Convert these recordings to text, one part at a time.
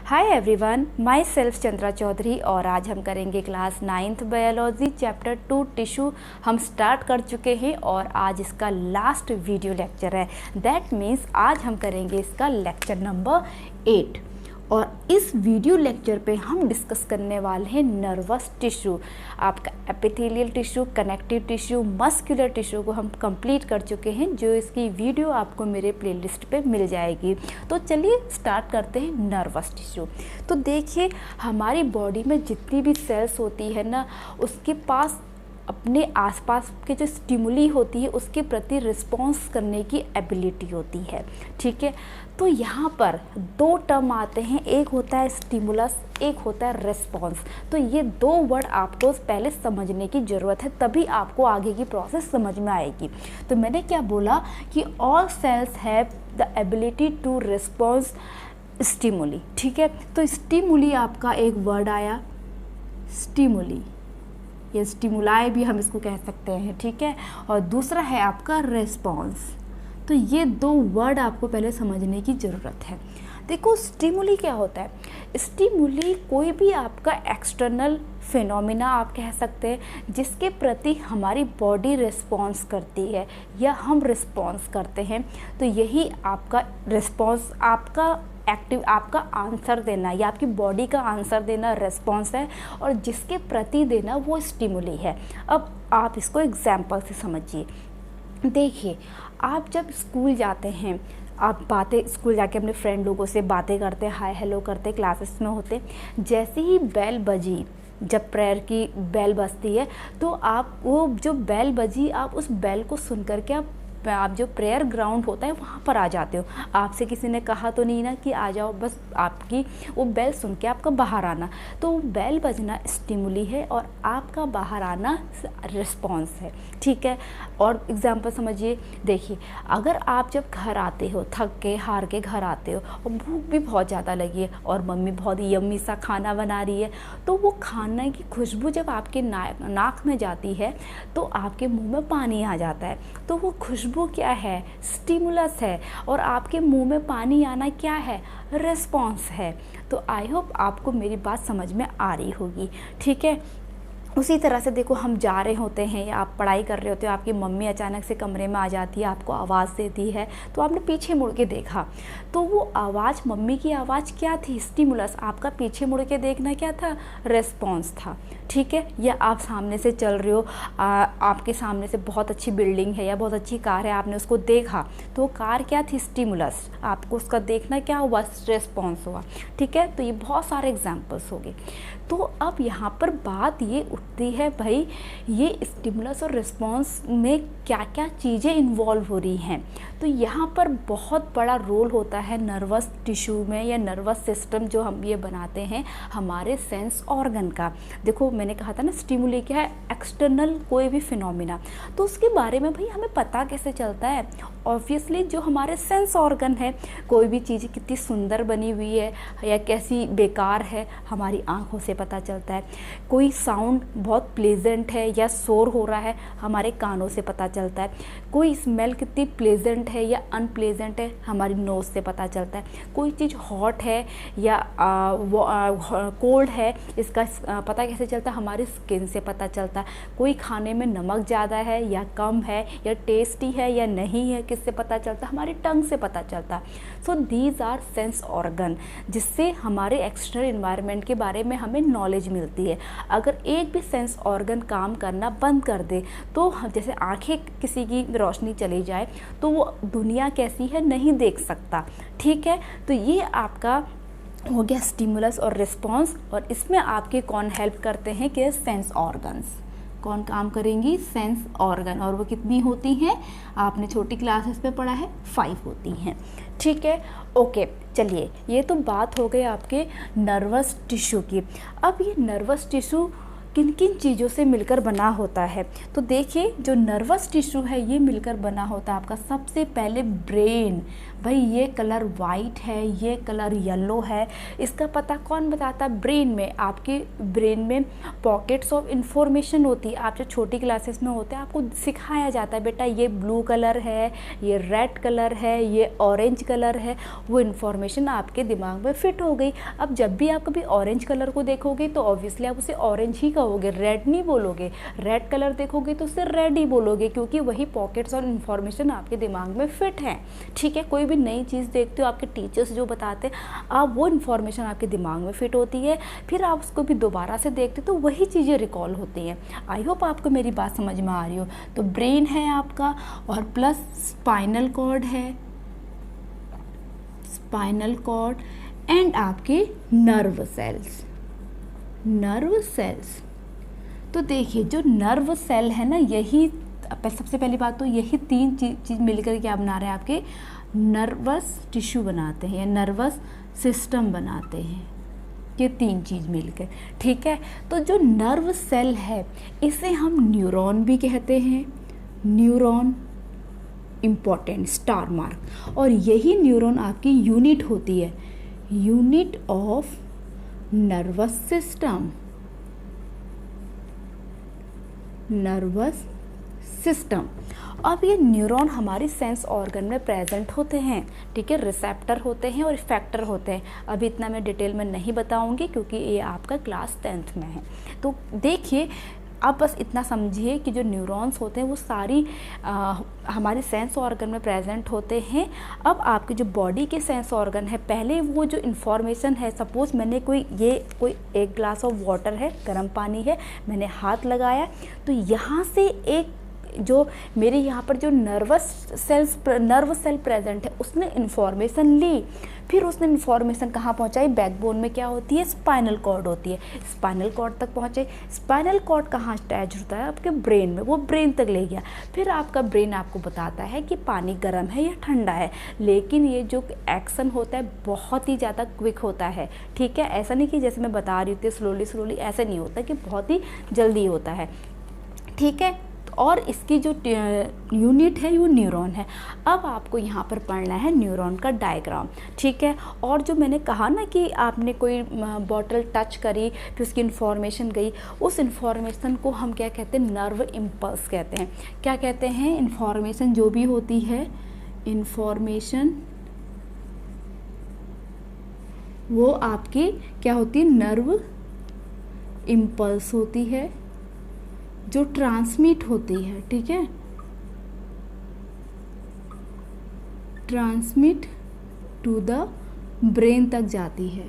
हाय everyone, myself Chandra Chaudhary और आज हम करेंगे class 9th biology chapter 2 tissue. हम स्टार्ट कर चुके हैं और आज इसका लास्ट वीडियो लेक्चर है। दैट मीन्स आज हम करेंगे इसका लेक्चर नंबर 8 और इस वीडियो लेक्चर पे हम डिस्कस करने वाले हैं नर्वस टिश्यू। आपका epithelial tissue, connective tissue, muscular tissue को हम कंप्लीट कर चुके हैं, जो इसकी वीडियो आपको मेरे प्लेलिस्ट पे मिल जाएगी। तो चलिए स्टार्ट करते हैं नर्वस टिश्यू। तो देखिए, हमारी बॉडी में जितनी भी सेल्स होती है ना, उसके पास अपने आसपास के जो स्टिमुली होती है उसके प्रति रिस्पॉन्स करने की एबिलिटी होती है। ठीक है, तो यहाँ पर दो टर्म आते हैं, एक होता है स्टिमुलस, एक होता है रिस्पॉन्स। तो ये दो वर्ड आपको पहले समझने की ज़रूरत है, तभी आपको आगे की प्रोसेस समझ में आएगी। तो मैंने क्या बोला कि all cells have the ability to response stimuli. ठीक है, तो स्टिमुली आपका एक वर्ड आया, स्टिमुली, ये स्टिमुलाई भी हम इसको कह सकते हैं। ठीक है, और दूसरा है आपका रिस्पॉन्स। तो ये दो वर्ड आपको पहले समझने की ज़रूरत है। देखो, स्टिमुली क्या होता है? स्टिमुली कोई भी आपका एक्सटर्नल फिनोमिना आप कह सकते हैं, जिसके प्रति हमारी बॉडी रिस्पॉन्स करती है या हम रिस्पॉन्स करते हैं। तो यही आपका रिस्पॉन्स, आपका आंसर देना या आपकी बॉडी का आंसर देना रिस्पॉन्स है, और जिसके प्रति देना वो स्टिमुली है। अब आप इसको एग्जाम्पल से समझिए। देखिए, आप जब स्कूल जाते हैं, आप स्कूल जाके अपने फ्रेंड लोगों से बातें करते, हाय हेलो करते, क्लासेस में होते, जैसे ही बेल बजी, जब प्रेयर की बेल बजती है, तो आप वो जो बेल बजी, आप उस बेल को सुन करके आप जो प्रेयर ग्राउंड होता है वहाँ पर आ जाते हो। आपसे किसी ने कहा तो नहीं ना कि आ जाओ, बस आपकी वो बेल सुन के आपका बाहर आना। तो बेल बजना स्टिमुली है और आपका बाहर आना रिस्पॉन्स है। ठीक है, और एग्जांपल समझिए। देखिए, अगर आप जब घर आते हो, थक के हार के घर आते हो और भूख भी बहुत ज़्यादा लगी है और मम्मी बहुत यम्मी सा खाना बना रही है, तो वो खाने की खुशबू जब आपके नाक में जाती है तो आपके मुँह में पानी आ जाता है। तो वो खुशबू क्या है? स्टिमुलस है, और आपके मुंह में पानी आना क्या है? रिस्पॉन्स है। तो आई होप आपको मेरी बात समझ में आ रही होगी। ठीक है, उसी तरह से देखो, हम जा रहे होते हैं या आप पढ़ाई कर रहे होते हो, आपकी मम्मी अचानक से कमरे में आ जाती है, आपको आवाज़ देती है, तो आपने पीछे मुड़ के देखा, तो वो आवाज़, मम्मी की आवाज़ क्या थी? स्टिमुलस। आपका पीछे मुड़ के देखना क्या था? रिस्पॉन्स था। ठीक है, या आप सामने से चल रहे हो, आपके सामने से बहुत अच्छी बिल्डिंग है या बहुत अच्छी कार है, आपने उसको देखा, तो वो कार क्या थी? स्टिमुलस। आपको उसका देखना क्या हुआ? रिस्पॉन्स हुआ। ठीक है, तो ये बहुत सारे एग्जाम्पल्स हो गए। तो अब यहाँ पर बात ये उठती है, भाई ये स्टिमुलस और रिस्पॉन्स में क्या क्या चीज़ें इन्वॉल्व हो रही हैं। तो यहाँ पर बहुत बड़ा रोल होता है नर्वस टिश्यू में या नर्वस सिस्टम जो हम ये बनाते हैं हमारे सेंस ऑर्गन का। देखो, मैंने कहा था ना, स्टिमुली क्या है? एक्सटर्नल कोई भी फिनोमिना। तो उसके बारे में भाई हमें पता कैसे चलता है? ऑब्वियसली जो हमारे सेंस ऑर्गन है, कोई भी चीज़ कितनी सुंदर बनी हुई है या कैसी बेकार है, हमारी आँखों से पता चलता है। कोई साउंड बहुत प्लेजेंट है या शोर हो रहा है, हमारे कानों से पता चलता है। कोई स्मेल कितनी प्लेजेंट है या अनप्लेजेंट है, हमारी नोज़ से पता चलता है। कोई चीज़ हॉट है या कोल्ड है, इसका पता कैसे चलता है? हमारी स्किन से पता चलता है। कोई खाने में नमक ज़्यादा है या कम है, या टेस्टी है या नहीं है, किससे पता चलता है? हमारी टंग से पता चलता है। So these are sense organ, जिससे हमारे एक्सटर्नल एनवायरनमेंट के बारे में हमें नॉलेज मिलती है। अगर एक भी सेंस ऑर्गन काम करना बंद कर दे, तो जैसे आंखें किसी की रोशनी चली जाए तो वो दुनिया कैसी है नहीं देख सकता। ठीक है, तो ये आपका हो गया स्टिमुलस और रिस्पॉन्स, और इसमें आपके कौन हेल्प करते हैं? कि सेंस ऑर्गन्स। कौन काम करेंगी? Sense organ. और वो कितनी होती हैं? आपने छोटी क्लासेस में पढ़ा है, 5 होती हैं। ठीक है, ओके, चलिए, ये तो बात हो गई आपके नर्वस टिश्यू की। अब ये नर्वस टिश्यू किन किन चीज़ों से मिलकर बना होता है? तो देखिए, जो नर्वस टिश्यू है ये मिलकर बना होता है आपका सबसे पहले ब्रेन, भाई ये कलर वाइट है, ये कलर येलो है, इसका पता कौन बताता है? ब्रेन में। आपके ब्रेन में पॉकेट्स ऑफ इंफॉर्मेशन होती है। आप जो छोटी क्लासेस में होते हैं आपको सिखाया जाता है बेटा ये ब्लू कलर है, ये रेड कलर है, ये ऑरेंज कलर है। वो इन्फॉर्मेशन आपके दिमाग में फिट हो गई। अब जब भी आप कभी ऑरेंज कलर को देखोगे तो ऑब्वियसली आप उसे ऑरेंज ही कहोगे, रेड नहीं बोलोगे। रेड कलर देखोगे तो उसे रेड ही बोलोगे, क्योंकि वही पॉकेट्स और इन्फॉर्मेशन आपके दिमाग में फिट है। ठीक है, कोई भी नई चीज़ देखते हो, आपके टीचर्स जो बताते हैं, आप वो इन्फॉर्मेशन आपके दिमाग में फिट होती है, फिर आप उसको भी दोबारा से देखते तो वही चीज़ें रिकॉल होती हैं। आई होप आपको मेरी बात समझ में आ रही हो। तो ब्रेन है आपका, और प्लस स्पाइनल कॉर्ड है, स्पाइनल कॉर्ड एंड आपके नर्व सेल्स। नर्व सेल्स, तो देखिए जो नर्व सेल है ना, यही सबसे पहली बात तो यही तीन चीज़ मिलकर क्या बना रहे हैं? आपके नर्वस टिश्यू बनाते हैं या नर्वस सिस्टम बनाते हैं, ये तीन चीज़ मिलकर। ठीक है, तो जो नर्व सेल है इसे हम न्यूरॉन भी कहते हैं। Neuron important star mark. और यही न्यूरॉन आपकी यूनिट होती है, unit of nervous system. Nervous system. अब ये न्यूरॉन हमारी सेंस ऑर्गन में प्रेजेंट होते हैं। ठीक है, रिसेप्टर होते हैं और इफेक्टर होते हैं। अभी इतना मैं डिटेल में नहीं बताऊंगी क्योंकि ये आपका क्लास 10th में है। तो देखिए, आप बस इतना समझिए कि जो न्यूरॉन्स होते हैं वो सारी हमारे सेंस ऑर्गन में प्रेजेंट होते हैं। अब आपके जो बॉडी के सेंस ऑर्गन है, पहले वो जो इन्फॉर्मेशन है, सपोज़ मैंने कोई एक ग्लास ऑफ वाटर है, गर्म पानी है, मैंने हाथ लगाया तो यहाँ से एक जो मेरे यहाँ पर जो नर्व सेल प्रेजेंट है उसने इन्फॉर्मेशन ली, फिर उसने इन्फॉर्मेशन कहाँ पहुँचाई? बैकबोन में क्या होती है? स्पाइनल कॉर्ड होती है। स्पाइनल कॉर्ड तक पहुँचे। स्पाइनल कॉर्ड कहाँ अटैच होता है? आपके ब्रेन में। वो ब्रेन तक ले गया, फिर आपका ब्रेन आपको बताता है कि पानी गर्म है या ठंडा है। लेकिन ये जो एक्शन होता है बहुत ही ज़्यादा क्विक होता है। ठीक है, ऐसा नहीं कि जैसे मैं बता रही थी स्लोली, ऐसा नहीं होता, कि बहुत ही जल्दी होता है। ठीक है, और इसकी जो यूनिट है वो न्यूरॉन है। अब आपको यहाँ पर पढ़ना है न्यूरॉन का डायग्राम। ठीक है, और जो मैंने कहा ना कि आपने कोई बॉटल टच करी फिर उसकी इन्फॉर्मेशन गई, उस इन्फॉर्मेशन को हम क्या कहते हैं? नर्व इम्पल्स कहते हैं। क्या कहते हैं? इन्फॉर्मेशन जो भी होती है, इन्फॉर्मेशन वो आपकी क्या होती है? नर्व इम्पल्स होती है जो ट्रांसमिट होती है। ठीक है, ट्रांसमिट टू द ब्रेन तक जाती है।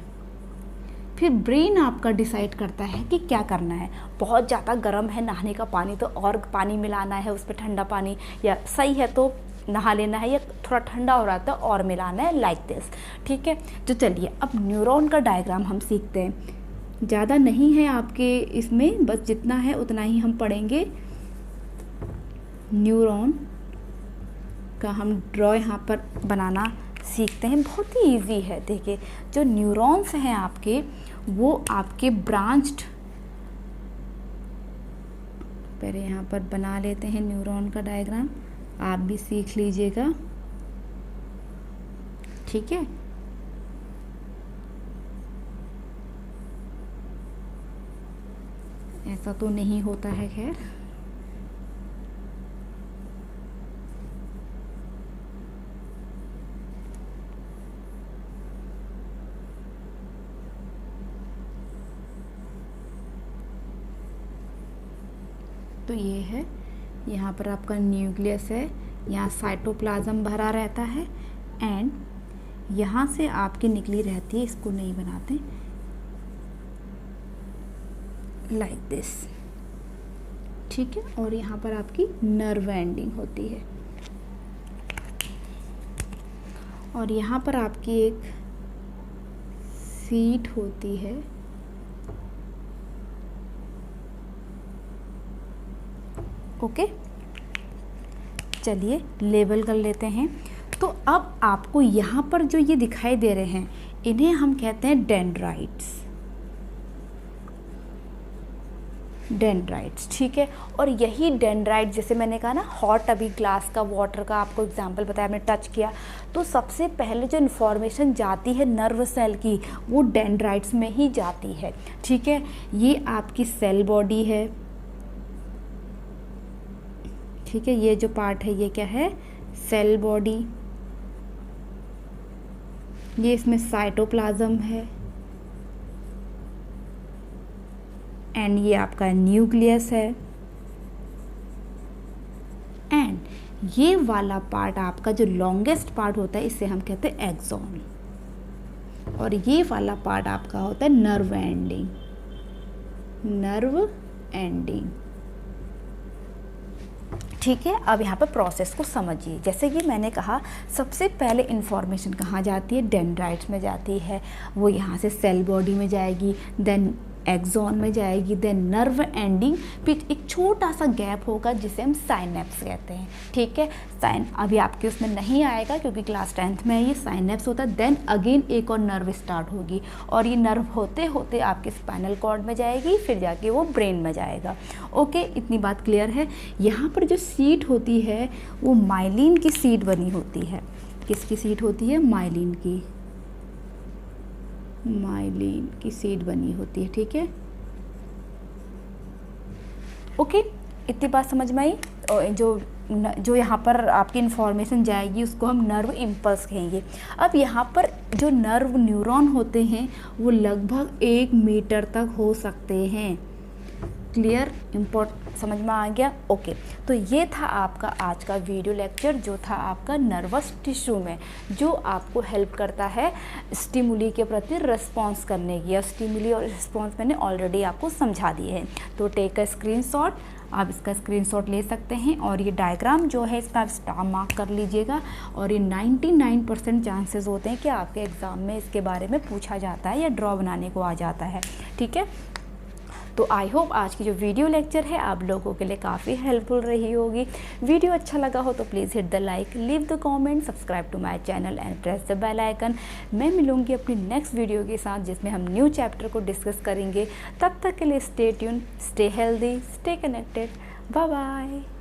फिर ब्रेन आपका डिसाइड करता है कि क्या करना है। बहुत ज़्यादा गर्म है नहाने का पानी तो और पानी मिलाना है उस पर, ठंडा पानी, या सही है तो नहा लेना है, या थोड़ा ठंडा हो रहा था और मिलाना है, लाइक दिस। ठीक है, तो चलिए अब न्यूरॉन का डायग्राम हम सीखते हैं। ज़्यादा नहीं है आपके इसमें, बस जितना है उतना ही हम पढ़ेंगे। न्यूरॉन का हम ड्रॉ यहाँ पर बनाना सीखते हैं, बहुत ही इजी है। देखिए, जो न्यूरॉन्स हैं आपके, वो आपके ब्रांच्ड, पहले यहाँ पर बना लेते हैं न्यूरॉन का डायग्राम, आप भी सीख लीजिएगा। ठीक है, ऐसा तो नहीं होता है, खैर। तो ये है, यहाँ पर आपका न्यूक्लियस है, यहाँ साइटोप्लाज्म भरा रहता है, एंड यहाँ से आपकी निकली रहती है, इसको नहीं बनाते, लाइक दिस। ठीक है, और यहाँ पर आपकी नर्व एंडिंग होती है, और यहाँ पर आपकी एक सीट होती है। ओके, चलिए लेबल कर लेते हैं। तो अब आपको यहाँ पर जो ये दिखाई दे रहे हैं, इन्हें हम कहते हैं डेंड्राइट्स। डेंड्राइट्स, ठीक है। और यही डेंड्राइट, जैसे मैंने कहा ना हॉट, अभी ग्लास का वाटर का आपको एग्जांपल बताया, हमने टच किया, तो सबसे पहले जो इन्फॉर्मेशन जाती है नर्व सेल की वो डेंड्राइट्स में ही जाती है, ठीक है। ये आपकी सेल बॉडी है, ठीक है। ये जो पार्ट है ये क्या है, सेल बॉडी। ये इसमें साइटोप्लाज्म है, एंड ये आपका न्यूक्लियस है, एंड ये वाला पार्ट आपका जो लॉन्गेस्ट पार्ट होता है इसे हम कहते हैं एक्सॉन, और ये वाला पार्ट आपका होता है नर्व एंडिंग, नर्व एंडिंग, ठीक है। अब यहाँ पर प्रोसेस को समझिए। जैसे कि मैंने कहा सबसे पहले इन्फॉर्मेशन कहाँ जाती है, डेंड्राइट्स में जाती है, वो यहाँ से सेल बॉडी में जाएगी, देन एक्सॉन में जाएगी, देन नर्व एंडिंग, फिर एक छोटा सा गैप होगा जिसे हम साइनेप्स कहते हैं, ठीक है। अभी आपके उसमें नहीं आएगा क्योंकि क्लास 10th में ये साइनेप्स होता है। देन अगेन एक और नर्व स्टार्ट होगी, और ये नर्व होते होते आपके स्पाइनल कॉर्ड में जाएगी, फिर जाके वो ब्रेन में जाएगा। ओके, इतनी बात क्लियर है। यहाँ पर जो सीट होती है वो माइलिन की सीट बनी होती है। किसकी सीट होती है, माइलिन की, माइलिन की सीट बनी होती है, ठीक है। ओके, इतनी बात समझ में आई। और जो यहाँ पर आपकी इन्फॉर्मेशन जाएगी उसको हम नर्व इम्पल्स कहेंगे। अब यहाँ पर जो नर्व न्यूरॉन होते हैं वो लगभग 1 मीटर तक हो सकते हैं। क्लियर, समझ में आ गया। ओके, तो ये था आपका आज का वीडियो लेक्चर, जो था आपका नर्वस टिश्यू में, जो आपको हेल्प करता है स्टिमुली के प्रति रिस्पॉन्स करने की। और स्टिमुली और रिस्पॉन्स मैंने ऑलरेडी आपको समझा दिए हैं। तो टेक अ स्क्रीनशॉट, आप इसका स्क्रीनशॉट ले सकते हैं, और ये डायग्राम जो है इसका आप स्टार मार्क कर लीजिएगा। और ये 99% चांसेस होते हैं कि आपके एग्ज़ाम में इसके बारे में पूछा जाता है या ड्रॉ बनाने को आ जाता है, ठीक है। तो आई होप आज की जो वीडियो लेक्चर है आप लोगों के लिए काफ़ी हेल्पफुल रही होगी। वीडियो अच्छा लगा हो तो please hit the like, leave the comment, subscribe to my channel and press the bell icon. मैं मिलूंगी अपनी नेक्स्ट वीडियो के साथ जिसमें हम न्यू चैप्टर को डिस्कस करेंगे। तब तक के लिए stay tune, stay healthy, stay connected, bye bye.